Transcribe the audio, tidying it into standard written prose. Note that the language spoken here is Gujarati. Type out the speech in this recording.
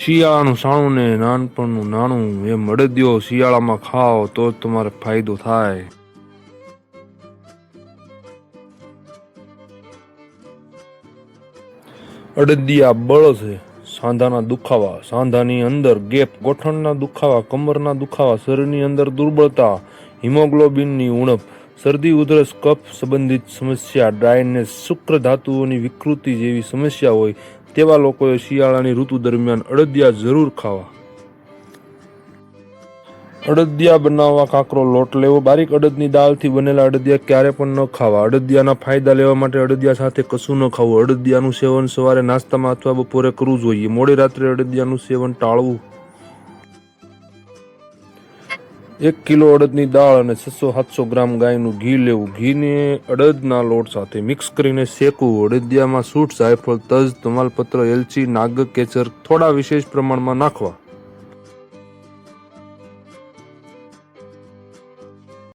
શિયાળાનું સાણું ને નાનપણનું નાણું એમ અડદિયો શિયાળામાં ખાઓ તો જ તમારે ફાયદો થાય. અડદિયા બળ છે, સાંધાના દુખાવા, સાંધાની અંદર ગેપ, ગોઠણના દુખાવા, કમરના દુખાવા, શરીરની અંદર દુર્બળતા, હિમોગ્લોબિનની ઉણપ, શરદી ઉધરસ કફ સંબંધિત સમસ્યા, ડ્રાયનેસ, શુક્ર ધાતુઓની વિકૃતિ જેવી સમસ્યા હોય તેવા લોકોએ શિયાળાની ઋતુ દરમિયાન અડદિયા જરૂર ખાવા. અડદિયા બનાવવા કાકરો લોટ લેવો. બારીક અડદની દાળથી બનેલા અડદિયા ક્યારે પણ ન ખાવા. અડદિયાના ફાયદા લેવા માટે અડદિયા સાથે કશું ન ખાવું. અડદિયાનું સેવન સવારે નાસ્તામાં અથવા બપોરે કરવું જોઈએ. મોડી રાત્રે અડદિયાનું સેવન ટાળવું. 1 કિલો અડદની દાળ અને 600-700 ગ્રામ ગાયનું ઘી લેવું. ઘીને અડદના લોટ સાથે મિક્સ કરીને શેકવું. અડદિયામાં સૂંઠ, જાયફળ, તજ, તમાલપત્ર, એલચી, નાગકેસર થોડા વિશેષ પ્રમાણમાં નાખવા.